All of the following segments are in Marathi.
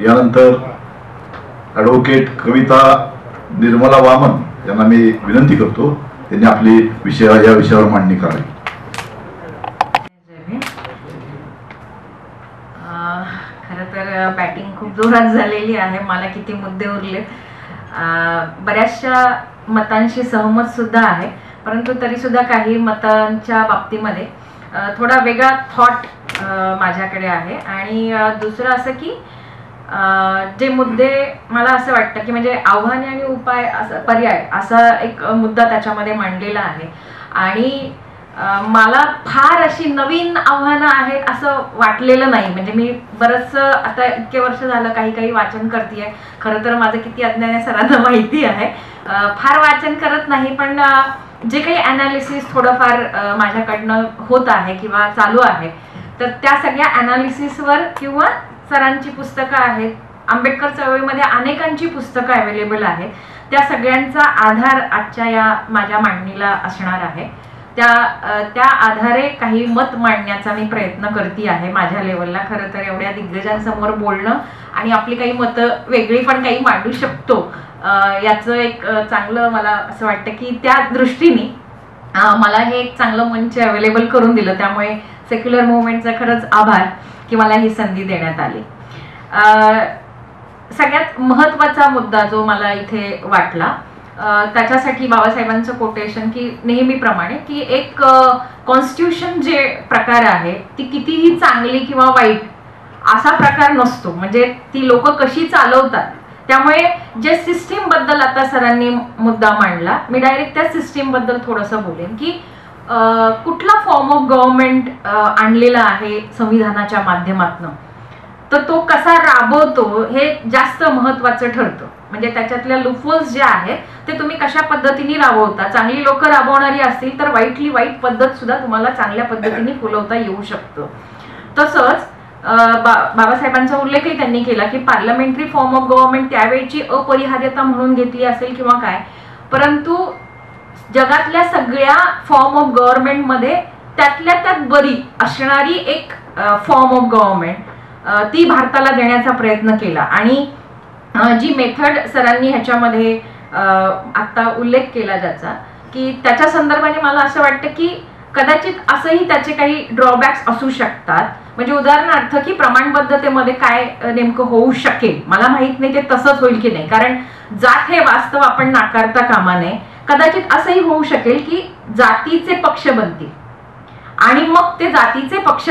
यानंतर ॲडव्होकेट कविता निर्मला वामन यांना मी विनंती करतो त्यांनी आपली या विषयावर मांडणी करावी. खरं तर बॅटिंग खूप जोरात झालेली आहे. मला किती मुद्दे उरले, बऱ्याचशा मतांशी सहमत सुद्धा आहे, परंतु तरी सुद्धा काही मतांच्या बाबतीमध्ये थोडा वेगळा थॉट माझ्याकडे आहे. आणि दुसरं असं की जे मुद्दे मला असं वाटतं की म्हणजे आव्हाने आणि उपाय असं पर्याय असा एक मुद्दा त्याच्यामध्ये मांडलेला आहे. आणि मला फार अशी नवीन आव्हानं आहेत असं वाटलेलं नाही. म्हणजे मी बरंच आता इतके वर्ष झालं काही वाचन करते. खरं तर माझं किती अज्ञान आहे सरांना माहिती आहे. फार वाचन करत नाही, पण जे काही ॲनालिसिस थोडंफार माझ्याकडनं होत आहे किंवा चालू आहे, तर त्या सगळ्या ॲनालिसिसवर किंवा सरांची पुस्तकं आहेत, आंबेडकर चळवळीमध्ये अनेकांची पुस्तकं अवेलेबल आहेत, त्या सगळ्यांचा आधार आजच्या या माझ्या मांडणीला असणार आहे. त्या आधारे काही मत मांडण्याचा मी प्रयत्न करते आहे माझ्या लेवलला. खरं तर एवढ्या दिग्गजांसमोर बोलणं आणि आपली काही मतं वेगळी पण काही मांडू शकतो याचं एक चांगलं मला असं वाटतं की त्या दृष्टीने मला हे एक चांगलं मंच अवेलेबल करून दिलं. त्यामुळे सेक्युलर मुवमेंटचा खरंच आभार की मला ही संधी देण्यात आली. सगळ्यात महत्त्वाचा मुद्दा जो मला इथे वाटला त्याच्यासाठी बाबासाहेबांचं कोटेशन की नेहमीप्रमाणे की एक कॉन्स्टिट्यूशन जे प्रकार आहे ती कितीही चांगली किंवा वाईट असा प्रकार नसतो. म्हणजे ती लोक कशी चालवतात, त्यामुळे जे सिस्टीम बद्दल आता सरांनी मुद्दा मांडला, मी डायरेक्ट त्या सिस्टीम बद्दल थोडंसं बोलेन की कुठला फॉर्म ऑफ गव्हर्नमेंट आणलेला आहे संविधानाच्या माध्यमातून, तर तो कसा राबवतो हे जास्त महत्त्वाचं ठरतं. म्हणजे त्याच्यातल्या लूपहोल्स जे आहेत ते तुम्ही कशा पद्धतीने राबवता. चांगली लोक राबवणारी असतील तर वाईट पद्धत सुद्धा तुम्हाला चांगल्या पद्धतीने फुलवता येऊ शकतं. तसंच बाबासाहेबांचा उल्लेखही त्यांनी केला की पार्लमेंटरी फॉर्म ऑफ गव्हर्नमेंट त्यावेळची अपरिहार्यता म्हणून घेतली असेल किंवा काय, परंतु जगातल्या सगळ्या फॉर्म ऑफ गव्हर्नमेंटमध्ये त्यातल्या त्यात बरी असणारी एक फॉर्म ऑफ गव्हर्नमेंट ती भारताला देण्याचा प्रयत्न केला. आणि जी मेथड सरांनी ह्याच्यामध्ये आत्ता उल्लेख केला ज्याचा की त्याच्या संदर्भाने मला असं वाटतं की कदाचित असंही त्याचे काही ड्रॉबॅक्स असू शकतात. म्हणजे उदाहरणार्थ की प्रमाणबद्धतेमध्ये काय नेमकं होऊ शकेल, मला माहित नाही ते तसंच होईल की नाही, कारण जात हे वास्तव आपण नाकारता कामा नये. कदाचित असंही होऊ शकेल की जातीचे पक्ष बनतील आणि मग ते जातीचे पक्ष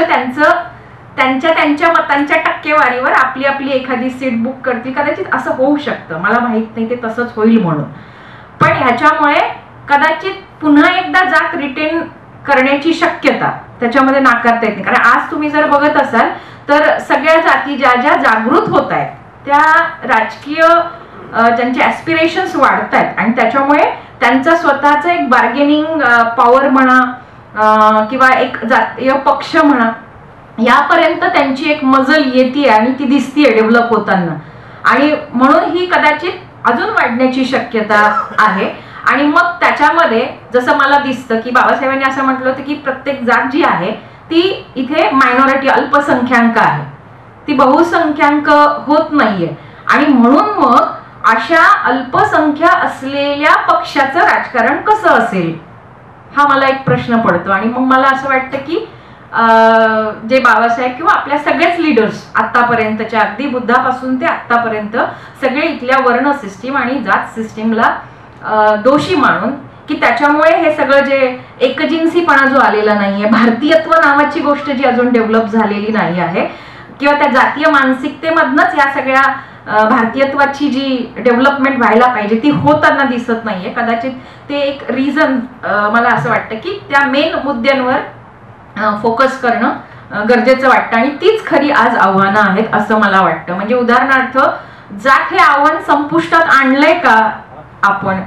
त्यांच्या मतांच्या टक्केवारीवर आपली एखादी सीट बुक करतील. कदाचित असं होऊ शकतं, मला माहित नाही ते तसंच होईल म्हणून. पण ह्याच्यामुळे कदाचित पुन्हा एकदा जात रिटेन करण्याची शक्यता त्याच्यामध्ये नाकारता येत नाही. कारण आज तुम्ही जर बघत असाल तर सगळ्या जाती ज्या जागृत होत आहेत त्या राजकीय ज्यांचे ॲस्पिरेशन्स वाढत आहेत आणि त्याच्यामुळे त्यांचा स्वतःचा एक बार्गेनिंग पॉवर म्हणा किंवा एक जातीय पक्ष म्हणा यापर्यंत त्यांची एक मजल येते आणि ती दिसतीये डेव्हलप होताना. आणि म्हणून ही कदाचित अजून वाढण्याची शक्यता आहे. आणि मग त्याच्यामध्ये जसं मला दिसतं की बाबासाहेबांनी असं म्हटलं होतं की प्रत्येक जात जी आहे ती इथे मायनॉरिटी अल्पसंख्याक आहे, ती बहुसंख्याक होत नाहीये. आणि म्हणून मग अशा अल्पसंख्या असलेल्या पक्षाचं राजकारण कसं असेल हा मला एक प्रश्न पडतो. आणि मग मला असं वाटतं की जे बाबासाहेब किंवा आपल्या सगळेच लीडर्स आतापर्यंतच्या अगदी बुद्धापासून ते आतापर्यंत सगळे इथल्या वर्ण सिस्टीम आणि जात सिस्टीमला दोषी मानून की त्याच्यामुळे हे सगळं जे एकजिन्सीपणा जो आलेला नाहीये, भारतीयत्व नावाची गोष्ट जी अजून डेव्हलप झालेली नाही आहे किंवा त्या जातीय मानसिकतेमधनच या सगळ्या भारतीयत्वाची जी डेव्हलपमेंट व्हायला पाहिजे ती होताना दिसत नाहीये. कदाचित ते एक रिझन मला असं वाटतं की त्या मेन मुद्द्यांवर फोकस करणं गरजेचं वाटतं आणि तीच खरी आज आव्हानं आहेत असं मला वाटतं. म्हणजे उदाहरणार्थ जात हे आव्हान संपुष्टात आणलंय का आपण,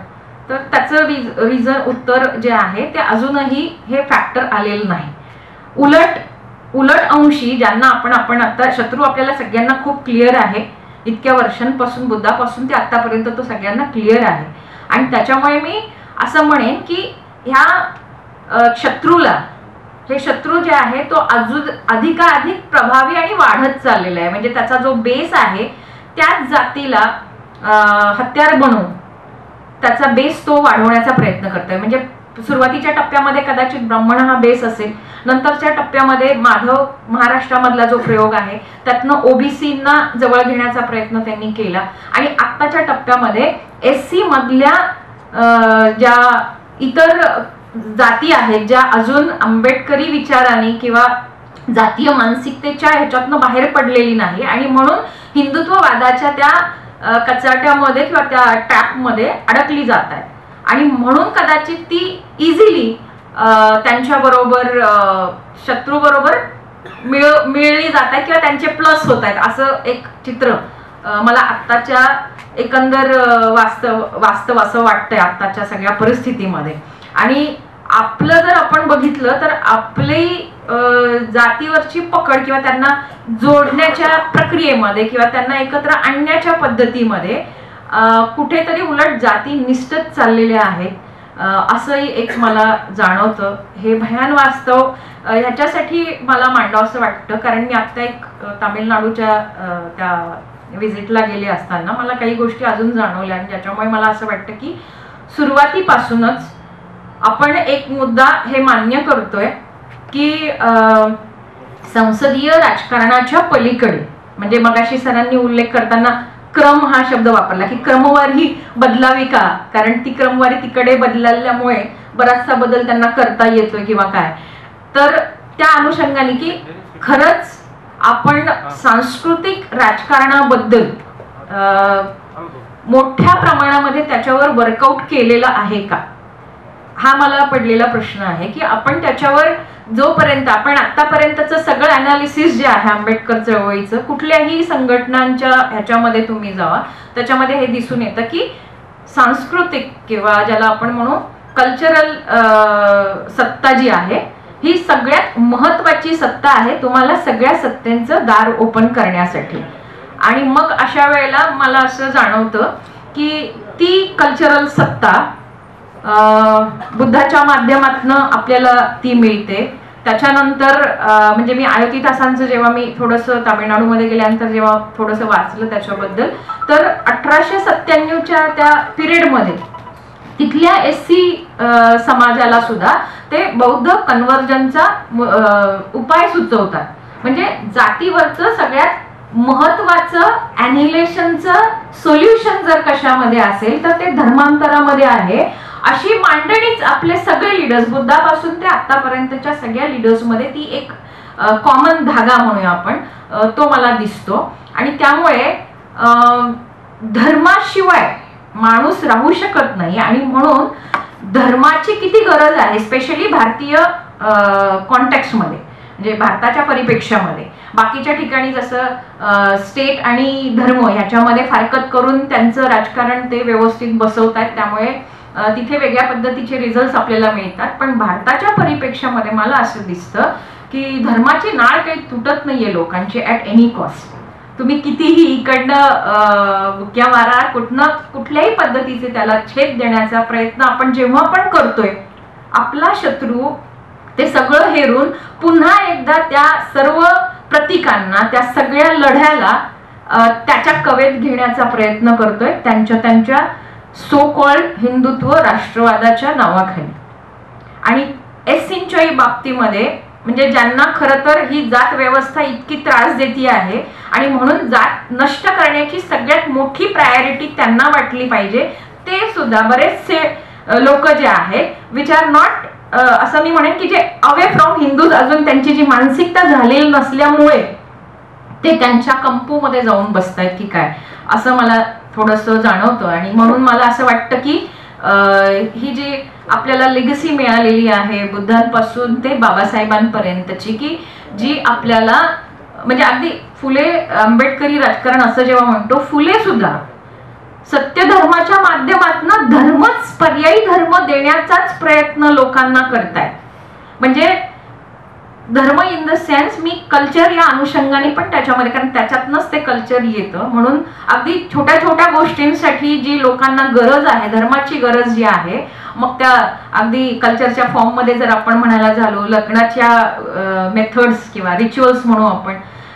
तर त्याचं रिझन उत्तर जे आहे ते अजूनही हे फॅक्टर आलेलं नाही. उलट अंशी ज्यांना आपण आता शत्रू आपल्याला सगळ्यांना खूप क्लिअर आहे, इतक्या वर्षांपासून बुद्धापासून ते आतापर्यंत तो सगळ्यांना क्लिअर आहे. आणि त्याच्यामुळे मी असं म्हणेन की ह्या शत्रूला हे शत्रू जे आहे तो अजून अधिकाधिक प्रभावी आणि वाढत चाललेला आहे. म्हणजे त्याचा जो बेस आहे त्याच जातीला हत्यार बनवून त्याचा बेस तो वाढवण्याचा प्रयत्न करतोय. म्हणजे सुरुवातीच्या टप्प्यामध्ये कदाचित ब्राह्मण हा बेस असेल, नंतरच्या टप्प्यामध्ये माधव महाराष्ट्रामधला जो प्रयोग आहे त्यातनं ओबीसींना जवळ घेण्याचा प्रयत्न त्यांनी केला, आणि आत्ताच्या टप्प्यामध्ये एससी मधल्या ज्या इतर जाती आहेत ज्या अजून आंबेडकरी विचाराने किंवा जातीय मानसिकतेच्या ह्याच्यातनं बाहेर पडलेली नाही आणि म्हणून हिंदुत्ववादाच्या त्या कचाट्यामध्ये किंवा त्या ट्रॅपमध्ये अडकली जात आहेत, आणि म्हणून कदाचित ती इझिली त्यांच्याबरोबर शत्रूबरोबर मिळली जात आहेत किंवा त्यांचे प्लस होत आहेत, असं एक चित्र मला आत्ताच्या एकंदर वास्तव असं वाटतंय आत्ताच्या सगळ्या परिस्थितीमध्ये. आणि आपलं जर आपण बघितलं तर आपली जातीवरची पकड किंवा त्यांना जोडण्याच्या प्रक्रियेमध्ये किंवा त्यांना एकत्र आणण्याच्या पद्धतीमध्ये कुठेतरी उलट जाती निष्ठच चाललेल्या आहेत असंही एक मला जाणवतं. हे भयान वास्तव ह्याच्यासाठी मला मांडावं असं वाटतं, कारण मी आत्ता एक तामिळनाडूच्या त्या व्हिजिटला गेले असताना मला काही गोष्टी अजून जाणवल्या, आणि ज्याच्यामुळे मला असं वाटतं की सुरुवातीपासूनच आपण एक मुद्दा हे मान्य करतोय की संसदीय राजकारणाच्या पलीकडे, म्हणजे मगाशी सरांनी उल्लेख करताना क्रम हा शब्द वापरला की क्रमवारी बदलावी का, कारण ती क्रमवारी तिकडे बदलल्यामुळे बराचसा बदल त्यांना करता येतोय किंवा काय, तर त्या अनुषंगाने की खरंच आपण सांस्कृतिक राजकारणाबद्दल मोठ्या प्रमाणामध्ये त्याच्यावर वर्कआउट केलेलं आहे का, हा मला पडलेला प्रश्न आहे. की आपण त्याच्यावर जोपर्यंत आपण आतापर्यंतचं सगळं अनालिसिस जे आहे आंबेडकर चळवळीचं कुठल्याही संघटनांच्या ह्याच्यामध्ये तुम्ही जावा त्याच्यामध्ये हे दिसून येतं की सांस्कृतिक किंवा ज्याला आपण म्हणू कल्चरल सत्ता जी आहे ही सगळ्यात महत्वाची सत्ता आहे तुम्हाला सगळ्या सत्तेचं दार ओपन करण्यासाठी. आणि मग अशा वेळेला मला असं जाणवतं की ती कल्चरल सत्ता बुद्धाच्या माध्यमातून आपल्याला ती मिळते. त्याच्यानंतर म्हणजे मी आयोती तासांचं जेव्हा मी थोडंसं तामिळनाडूमध्ये गेल्यानंतर जेव्हा थोडंसं वाचलं त्याच्याबद्दल, तर 1897च्या त्या पिरियडमध्ये तिथल्या एससी समाजाला सुद्धा ते बौद्ध कन्व्हर्जनचा उपाय सुचवतात. म्हणजे जातीवरचं सगळ्यात महत्वाचं ॲनिहिलेशनचं सोल्युशन जर कशामध्ये असेल तर ते धर्मांतरामध्ये आहे, अशी मांडणीच आपले सगळे लीडर्स बुद्धापासून ते आतापर्यंतच्या सगळ्या लीडर्समध्ये ती एक कॉमन धागा म्हणूया आपण, तो मला दिसतो. आणि त्यामुळे धर्माशिवाय माणूस राहू शकत नाही, आणि म्हणून धर्माची किती गरज आहे स्पेशली भारतीय कॉन्टेक्स्टमध्ये, म्हणजे भारताच्या परिप्रेक्ष्यामध्ये. बाकीच्या ठिकाणी जसं स्टेट आणि धर्म ह्याच्यामध्ये फारकत करून त्यांचं राजकारण ते व्यवस्थित बसवतात, त्यामुळे तिथे वेगळ्या पद्धतीचे रिझल्ट आपल्याला मिळतात. पण भारताच्या परिप्रेक्ष्यामध्ये मला असं दिसतं की धर्माची नाळ काही तुटत नाहीये लोकांची ॲट एनी कॉस्ट. तुम्ही कितीही इकडनं बुक्या मारा, कुठल्याही पद्धतीचे त्याला छेद देण्याचा प्रयत्न आपण जेव्हा पण करतोय, आपला शत्रू ते सगळं हेरून पुन्हा एकदा त्या सर्व प्रतीकांना त्या सगळ्या लढ्याला त्याच्या कवेत घेण्याचा प्रयत्न करतोय त्यांच्या सो कॉल्ड हिंदुत्व राष्ट्रवादाच्या नावाखाली. आणि एससींच्याही बाबतीमध्ये म्हणजे ज्यांना खरं तर ही जात व्यवस्था इतकी त्रास देती आहे आणि म्हणून जात नष्ट करण्याची सगळ्यात मोठी प्रायोरिटी त्यांना वाटली पाहिजे, ते सुद्धा बरेचसे लोक जे आहेत विच आर नॉट असं मी म्हणेन की जे अवे फ्रॉम हिंदूज, अजून त्यांची जी मानसिकता झालेली नसल्यामुळे ते त्यांच्या कंपूमध्ये जाऊन बसतायत की काय, असं मला थोडंसं जाणवतं. आणि म्हणून मला असं वाटतं की ही जी आपल्याला लेगसी मिळालेली आहे बुद्धांपासून ते बाबासाहेबांपर्यंतची, की जी आपल्याला म्हणजे अगदी फुले आंबेडकरी राजकारण असं जेव्हा म्हणतो, फुले सुद्धा सत्य धर्माच्या माध्यमातून धर्मच पर्यायी धर्म देण्याचाच प्रयत्न लोकांना करतायत. म्हणजे धर्म in the sense me culture या अनुषंगाने पण त्याच्यामध्ये, कारण त्याच्यातनंच ते कल्चर येतं. म्हणून अगदी छोट्या छोट्या गोष्टींसाठी जी लोकांना गरज आहे, धर्माची गरज जी आहे, मग त्या अगदी कल्चरच्या फॉर्ममध्ये जर आपण म्हणायला झालो, लग्नाच्या मेथड्स किंवा रिच्युअल्स म्हणू आपण,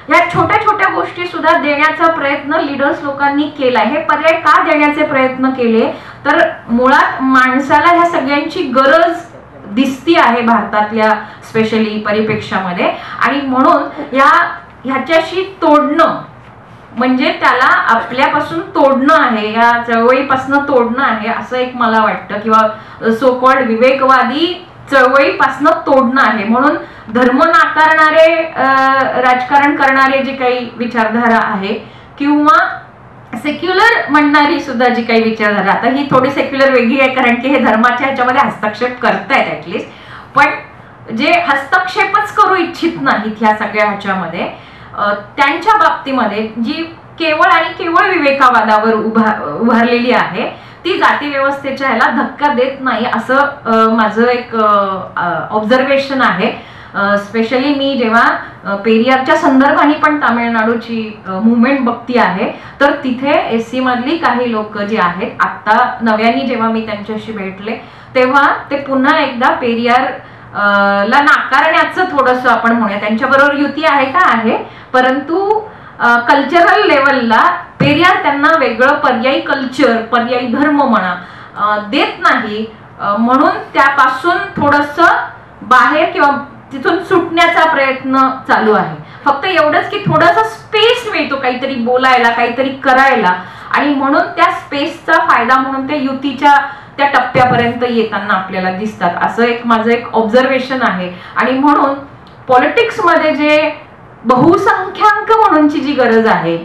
या छोट्या छोट्या गोष्टी सुद्धा देण्याचा प्रयत्न लीडर्स लोकांनी केला. हे पर्याय का देण्याचे प्रयत्न केले तर मुळात माणसाला ह्या सगळ्यांची गरज दिसती आहे भारतातल्या स्पेशली परिप्रेक्षामध्ये, आणि म्हणून ह्याच्याशी तोडणं म्हणजे त्याला आपल्यापासून तोडणं आहे, या चळवळीपासून तोडणं आहे असं एक मला वाटतं, किंवा सो कॉल्ड विवेकवादी चळवळीपासून तोडणं आहे. म्हणून धर्म नाकारणारे राजकारण करणारे जे काही विचारधारा आहे, किंवा सेक्युलर म्हणणारी सुद्धा जी काही विचारधारा, आता ही थोडी सेक्युलर वेगळी आहे कारण की हे धर्माच्या ह्याच्यामध्ये हस्तक्षेप करतायत ऍटलिस्ट, पण जे हस्तक्षेपच करू इच्छित नाहीत ह्या सगळ्या ह्याच्यामध्ये, त्यांच्या बाबतीमध्ये जी केवळ आणि केवळ विवेकवादावर उभारलेली आहे ती जाती व्यवस्थेच्या ह्याला धक्का देत नाही असं माझं एक ऑब्झर्वेशन आहे. स्पेशली मी जेव्हा पेरियारच्या संदर्भाने पण तामिळनाडूची मुवमेंट बघती आहे तर तिथे एससी मधली काही लोक जी आहेत, आता नव्याने जेव्हा मी त्यांच्याशी भेटले तेव्हा ते पुन्हा एकदा पेरियार ला नाकारण्याचं थोडंसं आपण म्हणूया, त्यांच्याबरोबर युती आहे का आहे, परंतु कल्चरल लेवलला पेरियार त्यांना वेगळं पर्यायी कल्चर, पर्यायी धर्म म्हणा देत नाही, म्हणून त्यापासून थोडंसं बाहेर किंवा तिथून सुटण्याचा प्रयत्न चालू आहे. फक्त एवढंच की थोडासा स्पेस मिळतो काहीतरी बोलायला, काहीतरी करायला, आणि म्हणून त्या स्पेसचा फायदा म्हणून ते युतीच्या त्या टप्प्यापर्यंत येताना आपल्याला दिसतात, असं एक माझं एक ऑब्झर्वेशन आहे. आणि म्हणून पॉलिटिक्स मध्ये जे बहुसंख्याक म्हणूनची जी गरज आहे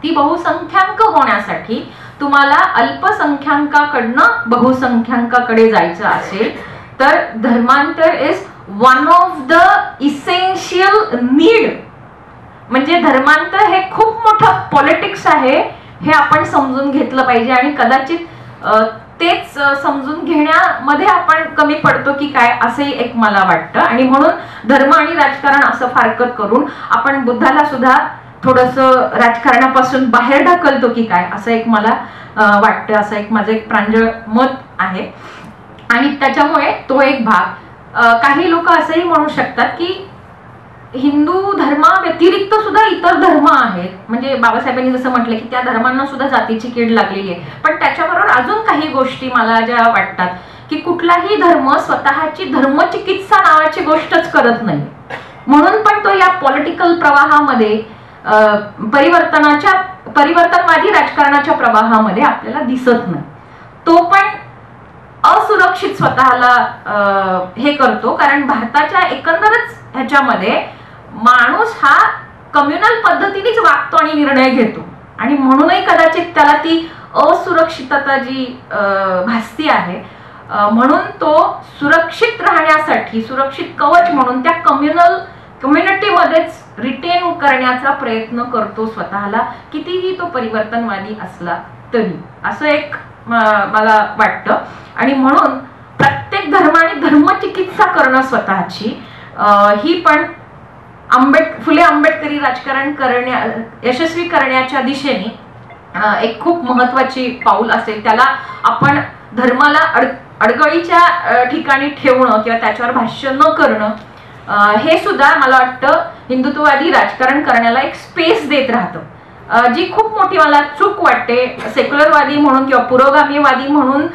ती बहुसंख्याक होण्यासाठी तुम्हाला अल्पसंख्याकाकडनं बहुसंख्याकाकडे जायचं असेल तर धर्मांतर is one of the essential need. म्हणजे धर्मांतर हे खूप मोठं पॉलिटिक्स आहे हे आपण समजून घेतलं पाहिजे, आणि कदाचित तेच समजून घेण्यामध्ये आपण कमी पडतो की काय असंही एक मला वाटतं. आणि म्हणून धर्म आणि राजकारण असं फारकत करून आपण बुद्धाला सुद्धा थोडंसं राजकारणापासून बाहेर ढकलतो की काय असं एक मला वाटतं, असं एक माझं एक प्रांजळ मत आहे. आणि त्याच्यामुळे तो एक भाग, काही लोक असंही म्हणू शकतात की हिंदू धर्मा व्यतिरिक्त सुद्धा इतर धर्म आहेत, म्हणजे बाबासाहेबांनी जसं म्हटलं की त्या धर्मांना सुद्धा जातीची कीड लागलेली आहे, पण त्याच्याबरोबर अजून काही गोष्टी मला ज्या वाटतात की कुठलाही धर्म स्वतःची धर्मचिकित्सा नावाची गोष्टच करत नाही, म्हणून पण तो या पॉलिटिकल प्रवाहामध्ये परिवर्तनवादी राजकारणाच्या प्रवाहामध्ये आपल्याला दिसत नाही. तो पण असुरक्षित स्वतःला हे करतो, कारण भारताच्या एकंदरच ह्याच्यामध्ये माणूस हा कम्युनल पद्धतीनेच वागतो आणि निर्णय घेतो, आणि म्हणूनही कदाचित त्याला ती असुरक्षितता जी भासती आहे, म्हणून तो सुरक्षित राहण्यासाठी सुरक्षित कवच म्हणून त्या कम्युनिटीमध्येच रिटेन करण्याचा प्रयत्न करतो स्वतःला, कितीही तो परिवर्तनवादी असला तरी, असं एक मला वाटतं. आणि म्हणून प्रत्येक धर्माने धर्मचिकित्सा करणं स्वतःची ही पण फुले आंबेडकरी राजकारण यशस्वी करण्याच्या दिशेने एक खूप महत्वाची पाऊल असेल. त्याला आपण धर्माला अडगळीच्या ठिकाणी ठेवणं किंवा त्याच्यावर भाष्य न करणं हे सुद्धा मला वाटतं हिंदुत्ववादी राजकारण करण्याला एक स्पेस देत राहतं, जी खूप मोठी मला चूक वाटते. सेक्युलरवादी म्हणून किंवा पुरोगामीवादी म्हणून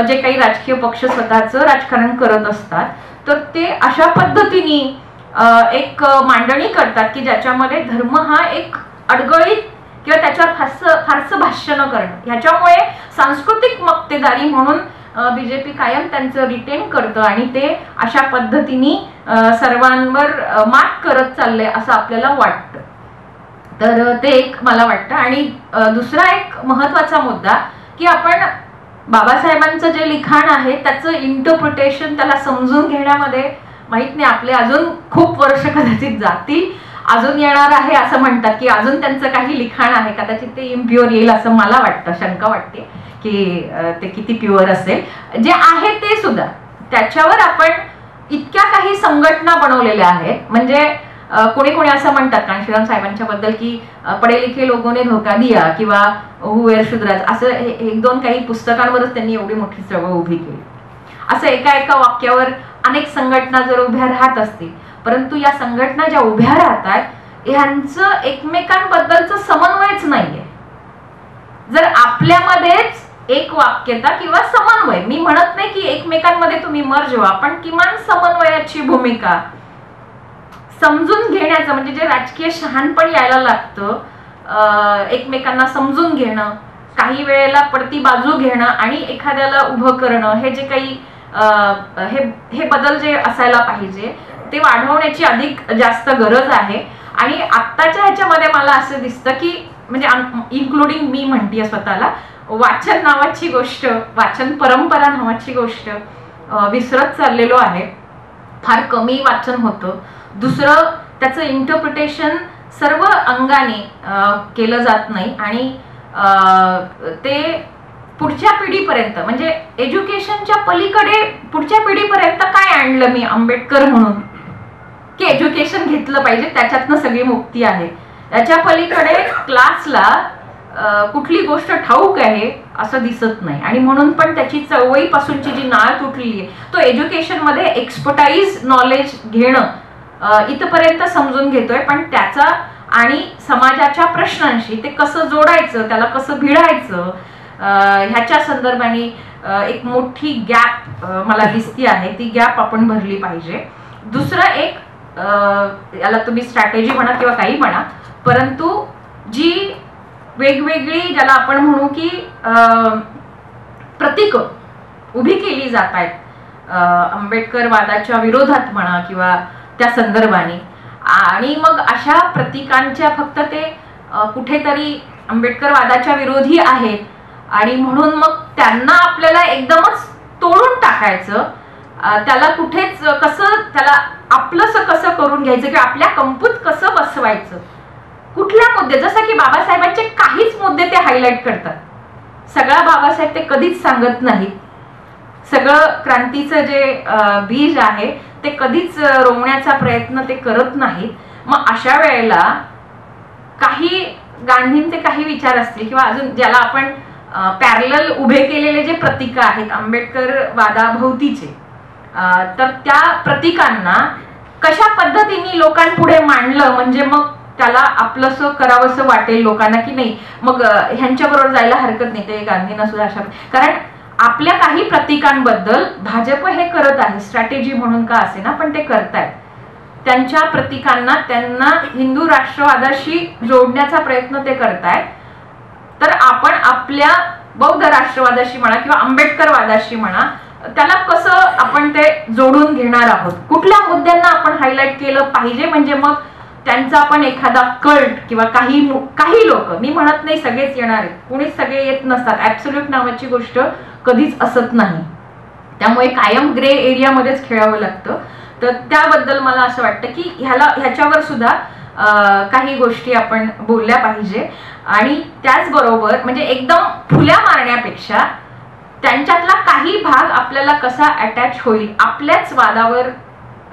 जे काही राजकीय पक्ष स्वतःचं राजकारण करत असतात तर ते अशा पद्धतीने एक मांडणी करतात की ज्याच्यामध्ये धर्म हा एक अडगळीत किंवा त्याच्यावर फारसं भाष्य न करणं, ह्याच्यामुळे सांस्कृतिक मक्तेदारी म्हणून बीजेपी कायम त्यांचं रिटेन करतं आणि ते अशा पद्धतीने सर्वांवर मात करत चाललंय असं आपल्याला वाटतं. तर ते एक मला वाटतं. आणि दुसरा एक महत्वाचा मुद्दा की आपण बाबासाहेबांचं जे लिखाण आहे त्याचं इंटरप्रिटेशन, त्याला समजून घेण्यामध्ये माहित नाही आपले अजून खूप वर्ष कदाचित जातील, अजून येणार आहे असं म्हणतात की अजून त्यांचं काही लिखाण आहे, कदाचित ते इम्प्युअर येईल असं मला वाटतं, शंका वाटते की ते किती प्युअर असेल. जे आहे ते सुद्धा त्याच्यावर आपण इतक्या काही संघटना बनवलेल्या आहेत, म्हणजे कोणी कोणी असं म्हणतात कांशीराम साहेबांच्या बद्दल की पढे लिखे लोगोने धोका दिया किंवा हुवेर शुद्राज, असं एक दोन काही पुस्तकांवरच त्यांनी एवढी मोठी चळवळ उभी केली. असं एका एका वाक्यावर अनेक संघटना जर उभ्या राहत असतील, परंतु या संघटना ज्या उभ्या राहतात ह्यांचं एकमेकांबद्दलचं समन्वयच नाहीये. जर आपल्यामध्येच एक वाक्यता किंवा समन्वय, मी म्हणत नाही की एकमेकांमध्ये तुम्ही मर्ज व्हा, पण किमान समन्वयाची भूमिका, समजून घेण्याचं म्हणजे जे राजकीय शहाणपण यायला लागतं, एकमेकांना समजून घेणं, काही वेळेला पडती बाजू घेणं आणि एखाद्याला उभं करणं, हे जे काही हे बदल जे असायला पाहिजे ते वाढवण्याची अधिक जास्त गरज आहे. आणि आत्ताच्या ह्याच्यामध्ये मला असं दिसतं की म्हणजे इन्क्लुडिंग मी म्हणतेय स्वतःला, वाचन नावाची गोष्ट, वाचन परंपरा नावाची गोष्ट विसरत चाललेलो आहे. फार कमी वाचन होतं. दुसरं, त्याचं इंटरप्रिटेशन सर्व अंगाने केलं जात नाही आणि ते पुढच्या पिढीपर्यंत म्हणजे एज्युकेशनच्या पलीकडे पुढच्या पिढीपर्यंत काय आणलं मी आंबेडकर म्हणून, की एज्युकेशन घेतलं पाहिजे त्याच्यातनं सगळी मुक्ती आहे. याच्या पलीकडे क्लासला कुठली गोष्ट ठाऊक आहे असं दिसत नाही. आणि म्हणून पण त्याची चळवळीपासूनची जी नाळ तुटली आहे, तो एज्युकेशनमध्ये एक्सपर्टाईज नॉलेज घेणं इथपर्यंत समजून घेतोय, पण त्याचा आणि समाजाच्या प्रश्नांशी ते कसं जोडायचं, त्याला कसं भिडायचं, ह्याच्या संदर्भाने एक मोठी गॅप मला दिसती आहे. ती गॅप आपण भरली पाहिजे. दुसरं एक, याला तुम्ही स्ट्रॅटेजी म्हणा किंवा काही म्हणा, परंतु जी वेगवेगळी ज्याला आपण म्हणू की प्रतीक उभी केली जात आहेत आंबेडकरवादाच्या विरोधात म्हणा किंवा त्या संदर्भाने, आणि मग अशा प्रतीकांच्या फक्त ते कुठेतरी आंबेडकरवादाच्या विरोधी आहेत आणि म्हणून मग त्यांना आपल्याला एकदमच तोडून टाकायचं, त्याला कुठेच कसं त्याला आपलंसं कसं करून घ्यायचं किंवा आपल्या कंपूत कसं बसवायचं, कुठल्या मुद्दे, जसं की बाबासाहेबांचे काहीच मुद्दे ते हायलाइट करतात. सगळा बाबासाहेब ते कधीच सांगत नाहीत. सगळं क्रांतीचं जे बीज आहे ते कधीच रोवण्याचा प्रयत्न ते करत नाहीत. मग अशा वेळेला काही गांधींचे काही विचार असतील किंवा अजून ज्याला आपण पॅरलल उभे केलेले जे प्रतीक आहेत आंबेडकर वादाभोवतीचे, तर त्या प्रतीकांना कशा पद्धतीने लोकांपुढे मांडलं म्हणजे मग त्याला आपलंसं करावंसं वाटेल लोकांना की नाही, मग ह्यांच्याबरोबर जायला हरकत नाही. ते गांधींना सुद्धा अशा, कारण आपल्या काही प्रतीकांबद्दल भाजप हे करत आहे, स्ट्रॅटेजी म्हणून का असे ना, पण ते करतायत. त्यांच्या प्रतीकांना त्यांना हिंदू राष्ट्रवादाशी जोडण्याचा प्रयत्न ते करतायत. तर आपण आपल्या बौद्ध राष्ट्रवादाशी म्हणा किंवा आंबेडकरवादाशी म्हणा, त्याला कसं आपण ते जोडून घेणार आहोत, कुठल्या मुद्द्यांना आपण हायलाइट केलं पाहिजे, म्हणजे मग त्यांचा आपण एखादा कल्ट किंवा काही लोक, मी म्हणत नाही सगळेच येणार आहेत, कुणीच सगळे येत नसतात, ऍब्सोल्यूट नावाची गोष्ट कधीच असत नाही. त्यामुळे कायम ग्रे एरियामध्येच खेळावं लागतं. तर त्याबद्दल मला असं वाटतं की ह्याच्यावर सुद्धा काही गोष्टी आपण बोलल्या पाहिजे. आणि त्याचबरोबर म्हणजे एकदम फुल्या मारण्यापेक्षा त्यांच्यातला काही भाग आपल्याला कसा अटॅच होईल, आपल्याच वादावर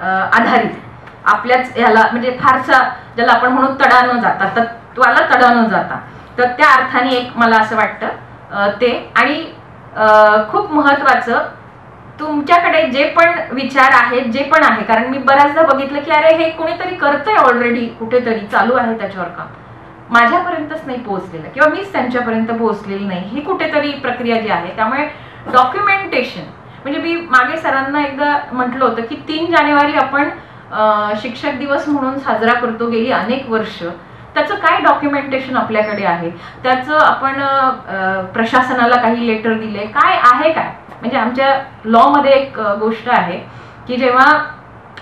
आधारित, आपल्याच ह्याला म्हणजे फारसा ज्याला आपण म्हणू तडा न जाता, तत्वाला तडा न जाता, तर त्या अर्थाने एक मला असं वाटतं ते. आणि खूप महत्वाचं, तुमच्याकडे जे पण विचार आहेत, जे पण आहे, कारण मी बऱ्याचदा बघितलं की अरे हे कोणीतरी करतंय ऑलरेडी, कुठेतरी चालू आहे त्याच्यावर काम, माझ्यापर्यंतच नाही पोहोचलेलं किंवा मीच त्यांच्यापर्यंत पोहोचलेली नाही, ही कुठेतरी प्रक्रिया जी आहे. त्यामुळे डॉक्युमेंटेशन म्हणजे मी मागे सरांना एकदा म्हटलं होतं की 3 जानेवारी आपण शिक्षक दिवस म्हणून साजरा करतो गेली अनेक वर्ष, त्याचं काय डॉक्युमेंटेशन आपल्याकडे आहे, त्याचं आपण प्रशासनाला काही लेटर दिले काय आहे काय, म्हणजे आमच्या लॉ मध्ये एक गोष्ट आहे की जेव्हा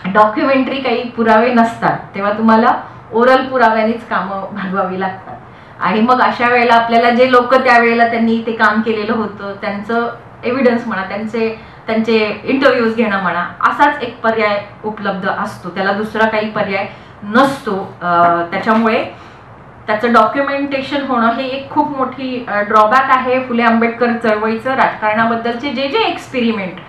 डॉक्युमेंटरी काही पुरावे नसतात तेव्हा तुम्हाला ओरल पुराव्यानेच कामं भागवावी लागतात. आणि मग अशा वेळेला आपल्याला जे लोक त्यावेळेला त्यांनी ते काम केलेलं होतं त्यांचं एव्हिडन्स म्हणा, त्यांचे इंटरव्ह्यूज घेणं म्हणा, असाच एक पर्याय उपलब्ध असतो, त्याला दुसरा काही पर्याय नसतो. त्याच्यामुळे त्याचं डॉक्युमेंटेशन होणं हे एक खूप मोठी ड्रॉबॅक आहे. फुले आंबेडकर चळवळीचं राजकारणाबद्दलचे जे एक्सपेरिमेंट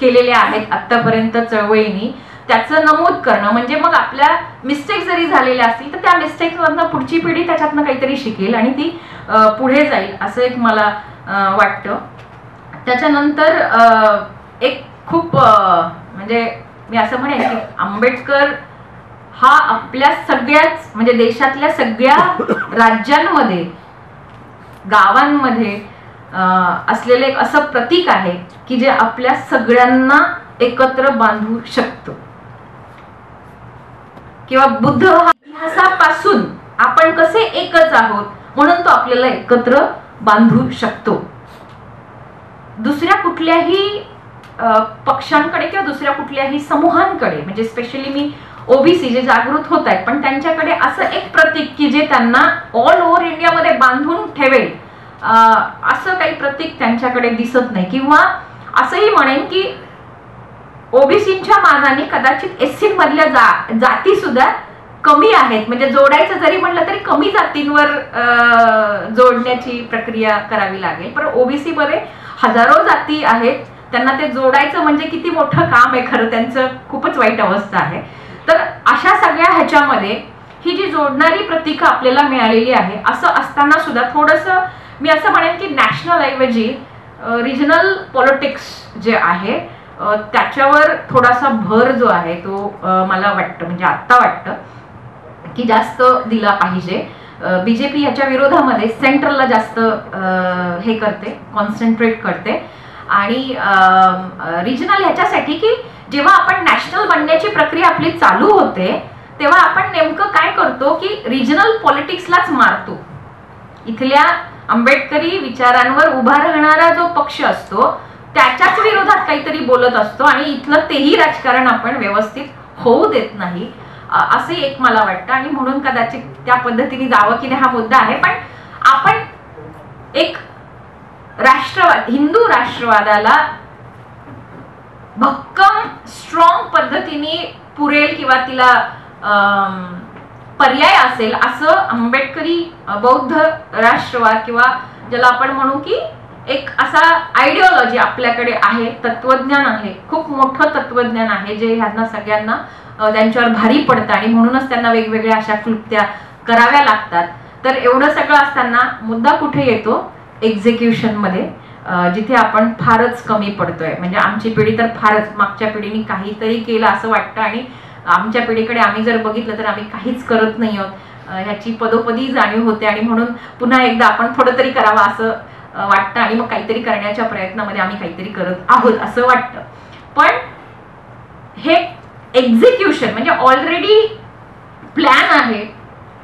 केलेले आहेत आतापर्यंत चळवळीनी, त्याचं नमूद करणं, म्हणजे मग आपल्या मिस्टेक्स जरी झालेल्या असतील तर त्या मिस्टेक्समधनं पुढची पिढी त्याच्यातनं काहीतरी शिकेल आणि ती पुढे जाईल असं एक मला वाटतं. त्याच्यानंतर एक खूप म्हणजे मी असं म्हणेन की आंबेडकर हा आपल्या सगळ्याच म्हणजे देशातल्या सगळ्या राज्यांमध्ये गावांमध्ये असलेले एक असं प्रतीक आहे की जे आपल्या सगळ्यांना एकत्र बांधू शकतो. किंवा बुद्ध हा इतिहासापासून आपण कसे एकच आहोत म्हणून तो आपल्याला एकत्र बांधू शकतो. दुसऱ्या कुठल्याही पक्षांकडे किंवा दुसऱ्या कुठल्याही समूहांकडे म्हणजे स्पेशली मी ओबीसी जे जागृत होत आहेत पण त्यांच्याकडे असं एक प्रतीक की जे त्यांना ऑल ओव्हर इंडियामध्ये बांधून ठेवेल असं काही प्रतीक त्यांच्याकडे दिसत नाही. किंवा असंही म्हणेन की ओबीसीच्या मानाने कदाचित एससी मधल्या जाती सुद्धा कमी आहेत. म्हणजे जोडायचं जरी म्हणलं तरी कमी जातींवर जोडण्याची प्रक्रिया करावी लागेल. पण ओबीसी मध्ये हजारो जाती आहेत, त्यांना ते जोडायचं म्हणजे किती मोठं काम आहे खरं, त्यांचं खूपच वाईट अवस्था आहे. तर अशा सगळ्या ह्याच्यामध्ये ही जी जोडणारी प्रतीक आपल्याला मिळालेली आहे असं असताना सुद्धा थोडंसं मी असं म्हणेन की नॅशनल ऐवजी रिजनल पॉलिटिक्स जे आहे त्याच्यावर थोडासा भर जो आहे तो मला वाटतं म्हणजे आत्ता वाटतं की जास्त दिला पाहिजे. बीजेपी याच्या विरोधामध्ये सेंट्रलला जास्त हे करते, कॉन्सन्ट्रेट करते. आणि रिजनल ह्याच्यासाठी की जेव्हा आपण नॅशनल बनण्याची प्रक्रिया आपली चालू होते तेव्हा आपण नेमकं काय करतो की रिजनल पॉलिटिक्सलाच मारतो. इथल्या आंबेडकरी विचारांवर उभा राहणारा जो पक्ष असतो त्याच्याच विरोधात काहीतरी बोलत असतो आणि इथलं तेही राजकारण आपण व्यवस्थित होऊ देत नाही असे एक मला वाटतं. आणि म्हणून कदाचित त्या पद्धतीने जावं की नाही हा मुद्दा आहे. पण आपण एक राष्ट्रवाद हिंदू राष्ट्रवादाला भक्कम स्ट्रॉंग पद्धतीने पुरेल किंवा तिला पर्याय असेल असं आंबेडकरी बौद्ध राष्ट्रवाद किंवा ज्याला आपण म्हणू की एक असा आयडिओलॉजी आपल्याकडे आहे, तत्वज्ञान आहे, खूप मोठं तत्वज्ञान आहे जे ह्यांना सगळ्यांना त्यांच्यावर भारी पडतं आणि म्हणूनच त्यांना वेगवेगळ्या अशा क्लुप्त्या कराव्या लागतात. तर एवढं सगळं असताना मुद्दा कुठे येतो एक्झिक्युशन मध्ये, जिथे आपण फारच कमी पडतोय. म्हणजे आमची पिढी तर फारच, मागच्या पिढीने काहीतरी केलं असं वाटतं आणि आमच्या पिढीकडे आम्ही जर बघितलं तर आम्ही काहीच करत नाही आहोत ह्याची पदोपदी जाणीव होते आणि म्हणून पुन्हा एकदा आपण थोडं तरी करावं असं वाटतं आणि मग काहीतरी करण्याच्या प्रयत्नामध्ये आम्ही काहीतरी करत आहोत असं वाटतं. पण हे एक्झिक्युशन म्हणजे ऑलरेडी प्लॅन आहे,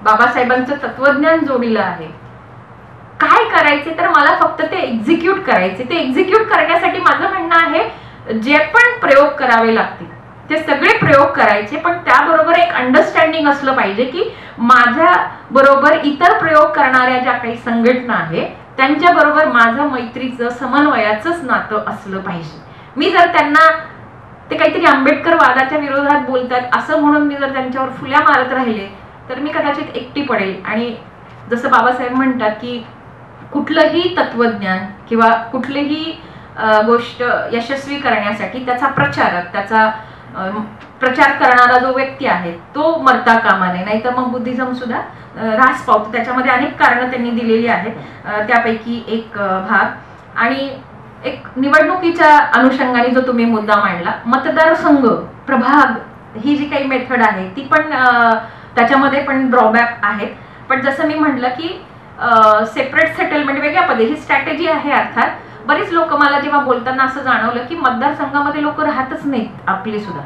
बाबासाहेबांचं तत्वज्ञान जोडलेलं आहे. काय करायचे तर मला फक्त ते एक्झिक्यूट करायचे. ते एक्झिक्यूट करण्यासाठी माझं म्हणणं आहे जे पण प्रयोग करावे लागतील ते सगळे प्रयोग करायचे. पण त्याबरोबर एक अंडरस्टँडिंग असलं पाहिजे की माझ्या बरोबर इतर प्रयोग करणाऱ्या ज्या काही संघटना आहेत त्यांच्या बरोबर माझं मैत्रीचं समन्वयाचंच नातं असलं पाहिजे. मी जर त्यांना ते काहीतरी आंबेडकर वादाच्या विरोधात बोलतात असं म्हणून मी जर त्यांच्यावर फुल्या मारत राहिले तर मी कदाचित एकटी पडेल. आणि जसं बाबासाहेब म्हणतात की कुठलंही तत्वज्ञान किंवा कुठलीही गोष्ट यशस्वी करण्यासाठी त्याचा प्रचारक, त्याचा प्रचार करणारा जो व्यक्ती आहे तो मरता कामा नये, नाहीतर मग बुद्धिझम सुद्धा ऱ्हास पावतो. त्याच्यामध्ये अनेक कारणं त्यांनी दिलेली आहेत, त्यापैकी एक भाग. आणि एक निवडणुकीच्या अनुषंगाने जो तुम्ही मुद्दा मांडला, मतदारसंघ प्रभाग ही जी काही मेथड आहे ती पण त्याच्यामध्ये पण ड्रॉबॅक आहेत. पण जसं मी म्हटलं की सेपरेट सेटलमेंट वेगळ्या पद्धती ही स्ट्रॅटेजी आहे. अर्थात बरीच लोक मला जेव्हा बोलताना असं जाणवलं की मतदारसंघामध्ये लोक राहतच नाहीत आपले सुद्धा,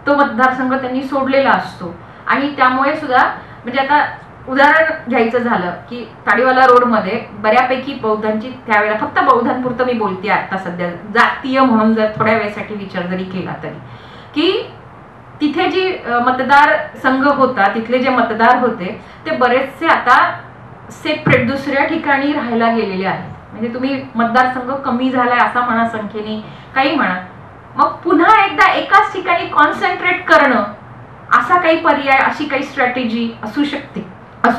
तो मतदारसंघ त्यांनी सोडलेला असतो. आणि त्यामुळे सुद्धा म्हणजे आता उदाहरण घ्यायचं झालं की ताडीवाला रोड मध्ये बऱ्यापैकी बौद्धांची, त्यावेळेला फक्त बौद्धांपुरतं मी बोलते आता सध्या, जातीय म्हणून जर थोड्या वेळेसाठी विचार जरी केला तरी, की तिथे जी मतदार संघ होता, तिथले जे मतदार होते ते बरेचसे आता सेपरेट दुसऱ्या ठिकाणी राहायला गेलेले आहेत. म्हणजे तुम्ही मतदारसंघ कमी झालाय असा म्हणा, संख्येने काही म्हणा, मग पुन्हा एकदा एकाच ठिकाणी कॉन्सन्ट्रेट करणं असा काही पर्याय, अशी काही स्ट्रॅटेजी असू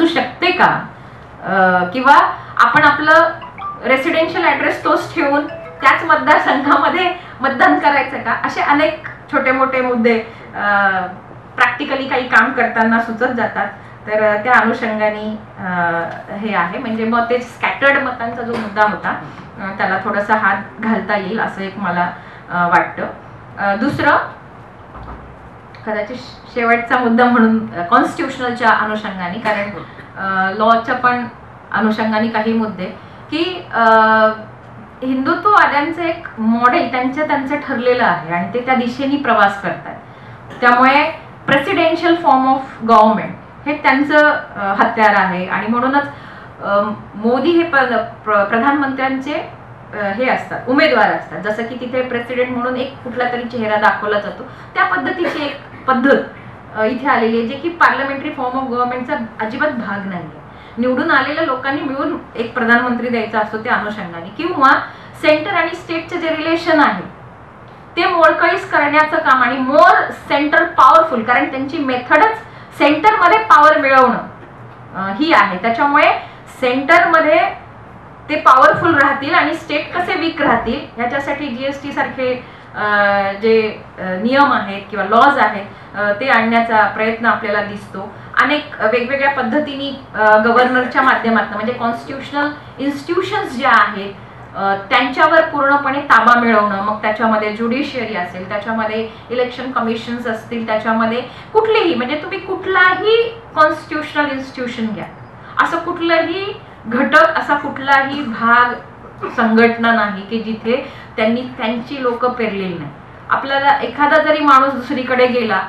शकते का? किंवा आपण आपलं रेसिडेन्शियल ऍड्रेस तोच ठेवून त्याच मतदारसंघामध्ये मतदान करायचं का? असे अनेक छोटे मोठे मुद्दे प्रॅक्टिकली काही काम करताना सुचत जातात. तर त्या अनुषंगाने हे आहे. म्हणजे मग ते स्कॅटर्ड मतांचा जो मुद्दा होता त्याला थोडासा हात घालता येईल असं एक मला वाटतं. दुसरं, कदाचित शेवटचा मुद्दा म्हणून कॉन्स्टिट्युशनलच्या अनुषंगाने, कारण लॉच्या पण अनुषंगाने काही मुद्दे की हिंदुत्ववाद्यांचं एक मॉडेल त्यांचं ठरलेलं आहे आणि ते त्या दिशेने प्रवास करतात. त्यामुळे प्रेसिडेन्शियल फॉर्म ऑफ गव्हर्नमेंट हे त्यांचं हत्यार आहे आणि म्हणूनच मोदी हे प्रधानमंत्र्यांचे हे असतात, उमेदवार असतात. जसं की तिथे प्रेसिडेंट म्हणून एक कुठला तरी चेहरा दाखवला जातो, त्या पद्धतीची एक पद्धत इथे आलेली आहे, जे की पार्लमेंटरी फॉर्म ऑफ गव्हर्नमेंटचा अजिबात भाग नाही आहे. निवडून आलेल्या लोकांनी मिळून एक प्रधानमंत्री द्यायचा असतो त्या अनुषंगाने, किंवा सेंटर आणि स्टेटचे जे रिलेशन आहे ते मोडकळीस करण्याचं काम आणि मोर सेंटर पॉवरफुल, कारण त्यांची मेथडच सेंटरमध्ये पॉवर मिळवणं ही आहे. त्याच्यामुळे सेंटरमध्ये ते पॉवरफुल राहतील आणि स्टेट कसे वीक राहतील ह्याच्यासाठी जीएसटी सारखे जे नियम आहेत किंवा लॉज आहेत ते आणण्याचा प्रयत्न आपल्याला दिसतो. अनेक वेगवेगळ्या पद्धतीने गव्हर्नरच्या माध्यमातून, म्हणजे कॉन्स्टिट्युशनल इन्स्टिट्यूशन्स ज्या आहेत त्यांच्यावर पूर्णपणे ताबा मिळवणं. मग त्याच्यामध्ये ज्युडिशियरी असेल, त्याच्यामध्ये इलेक्शन कमिशन्स असतील, त्याच्यामध्ये कुठलेही, म्हणजे तुम्ही कुठलाही कॉन्स्टिट्युशनल इन्स्टिट्यूशन घ्या, असं कुठलंही घटक, असा कुठलाही भाग, संघटना नाही की जिथे त्यांनी त्यांची लोक पेरलेली नाही. आपल्याला एखादा जरी माणूस दुसरीकडे गेला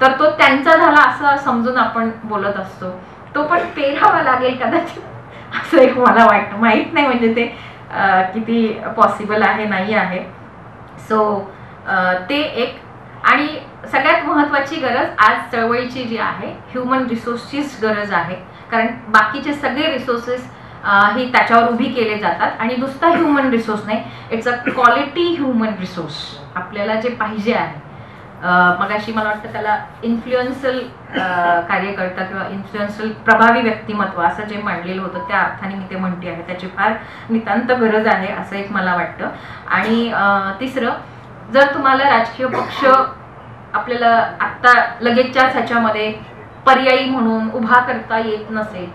तर तो त्यांचा झाला असं समजून आपण बोलत असतो, तो पण पेरावा लागेल कदाचित, असं एक मला वाटतं. माहीत नाही म्हणजे ते किती पॉसिबल आहे नाही आहे. सो ते एक. आणि सगळ्यात महत्त्वाची गरज आज चळवळीची जी आहे, ह्युमन रिसोर्सचीच गरज आहे, कारण बाकीचे सगळे रिसोर्सेस हे त्याच्यावर उभी केले जातात आणि नुसता ह्युमन रिसोर्स नाही, it's a quality human resource आपल्याला जे पाहिजे आहे. मगाशी मला वाटतं त्याला इन्फ्लुएन्शियल कार्यकर्ता किंवा इन्फ्लुएन्शियल प्रभावी व्यक्तिमत्व असं जे मांडलेलं होतं त्या अर्थाने मी ते म्हणते आहे, त्याची फार नितांत गरज आहे असं एक मला वाटतं. आणि तिसरं, जर तुम्हाला राजकीय पक्ष आपल्याला आत्ता लगेचच्याच ह्याच्यामध्ये पर्यायी म्हणून उभा करता येत नसेल,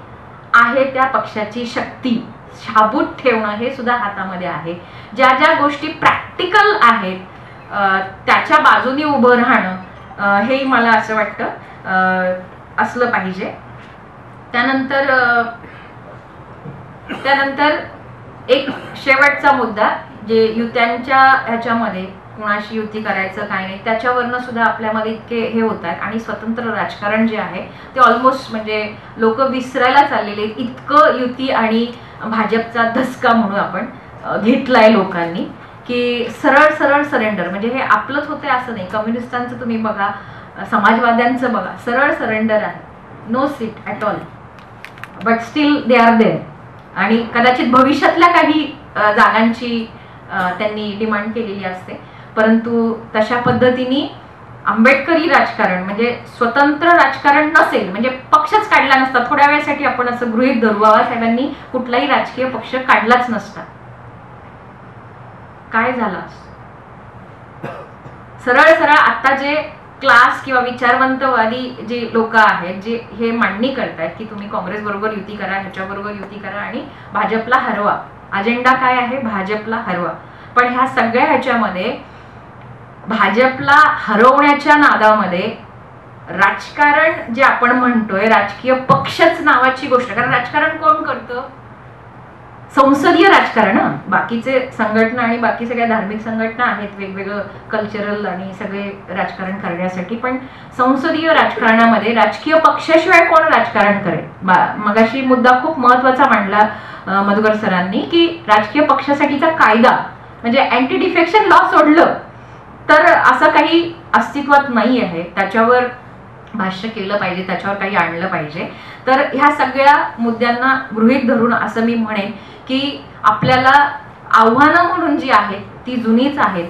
आहे त्या पक्षाची शक्ती शाबूत ठेवणं हे सुद्धा हातामध्ये आहे. ज्या ज्या गोष्टी प्रॅक्टिकल आहेत त्याच्या बाजूने उभं राहणं हे मला असं वाटतं असलं पाहिजे. त्यानंतर एक शेवटचा मुद्दा, जे युत्यांच्या ह्याच्यामध्ये कुणाशी युती करायचं काय नाही त्याच्यावरनं सुद्धा आपल्यामध्ये इतके हे होत आहेत आणि स्वतंत्र राजकारण जे आहे ते ऑलमोस्ट म्हणजे लोक विसरायला चाललेले आहेत. इतकं युती आणि भाजपचा धसका म्हणून आपण घेतलाय लोकांनी की सरळ सरळ सरेंडर, म्हणजे हे आपलंच होतंय असं नाही. कम्युनिस्टांचं तुम्ही बघा, समाजवाद्यांचं बघा, सरळ सरेंडर आहे, no seat at all, but still they are there. आणि कदाचित भविष्यातल्या काही जागांची त्यांनी डिमांड केलेली असते, परंतु तशा पद्धतीने आंबेडकरी राजकारण म्हणजे स्वतंत्र राजकारण नसेल, म्हणजे पक्षच काढला नसता. थोड्या वेळासाठी आपण असं गृहीत धरू, बाबासाहेबांनी कुठलाही राजकीय पक्ष काढलाच नसता, काय झालं? सरळ सरळ आता जे क्लास किंवा विचारवंतवादी जे लोक आहेत जे हे मांडणी करतायत की तुम्ही काँग्रेस बरोबर युती करा, ह्याच्याबरोबर युती करा आणि भाजपला हरवा, अजेंडा काय आहे? भाजपला हरवा. पण ह्या सगळ्या ह्याच्यामध्ये भाजपला हरवण्याच्या नादामध्ये राजकारण जे आपण म्हणतोय, राजकीय पक्षच नावाची गोष्ट, कारण राजकारण कोण करतं? संसदीय राजकारण. बाकीचे संघटना आणि बाकी सगळ्या धार्मिक संघटना आहेत वेगवेगळं कल्चरल आणि सगळे राजकारण करण्यासाठी, पण संसदीय राजकारणामध्ये राजकीय पक्षाशिवाय कोण राजकारण करेल? मगाशी मुद्दा खूप महत्वाचा मांडला मधुकर सरांनी की राजकीय पक्षासाठीचा कायदा म्हणजे अँटी डिफेक्शन लॉ सोडलं तर असं काही अस्तित्वात नाही आहे. त्याच्यावर भाष्य केलं पाहिजे, त्याच्यावर काही आणलं पाहिजे. तर ह्या सगळ्या मुद्द्यांना गृहीत धरून असं मी म्हणेन की आपल्याला आव्हानं म्हणून जी आहेत ती जुनीच आहेत.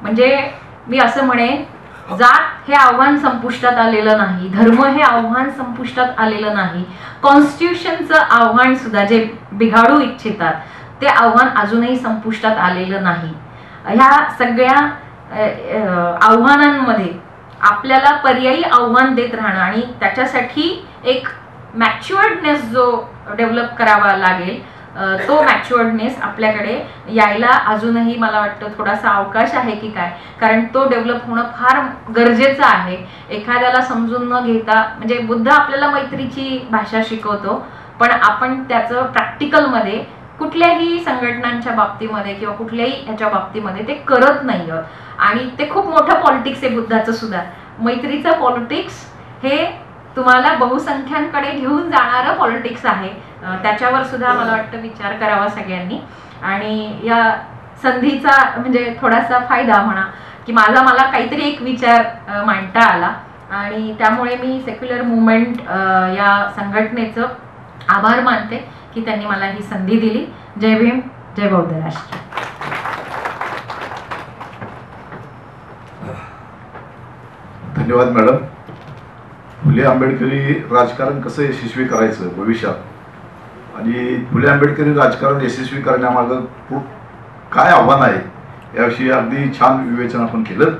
म्हणजे मी असं म्हणेन, जात हे आव्हान संपुष्टात आलेलं नाही, धर्म हे आव्हान संपुष्टात आलेलं नाही, कॉन्स्टिट्यूशनचं आव्हान सुद्धा जे बिघाडू इच्छितात ते आव्हान अजूनही संपुष्टात आलेलं नाही. ह्या सगळ्या आव्हानांमध्ये आपल्याला पर्यायी आव्हान देत राहणं आणि त्याच्यासाठी एक मॅच्युअर्डनेस जो डेव्हलप करावा लागेल तो मॅच्युअर्डनेस आपल्याकडे यायला अजूनही मला वाटतं थोडासा अवकाश आहे की काय, कारण तो डेव्हलप होणं फार गरजेचं आहे. एखाद्याला समजून न घेता, म्हणजे बुद्ध आपल्याला मैत्रीची भाषा शिकवतो, पण आपण त्याचं प्रॅक्टिकलमध्ये कुठल्याही संघटनांच्या बाबतीमध्ये किंवा कुठल्याही ह्याच्या बाबतीमध्ये ते करत नाही आहोत. आणि ते खूप मोठं पॉलिटिक्स आहे बुद्धाचं सुद्धा. मैत्रीचं पॉलिटिक्स हे तुम्हाला बहुसंख्यांकडे घेऊन जाणारं पॉलिटिक्स आहे. त्याच्यावर सुद्धा मला वाटतं विचार करावा सगळ्यांनी. आणि या संधीचा म्हणजे थोडासा फायदा म्हणा की मला काहीतरी एक विचार मांडता आला, आणि त्यामुळे मी सेक्युलर मुवमेंट या संघटनेचं आभार मानते की त्यांनी मला ही संधी दिली. जय भीम, जय बौद्ध राष्ट्र. धन्यवाद मॅडम. फुले आंबेडकरी राजकारण कसं यशस्वी करायचं भविष्यात आणि फुले आंबेडकरी राजकारण यशस्वी करण्यामागं काय आव्हान आहे याविषयी अगदी छान विवेचन आपण केलं.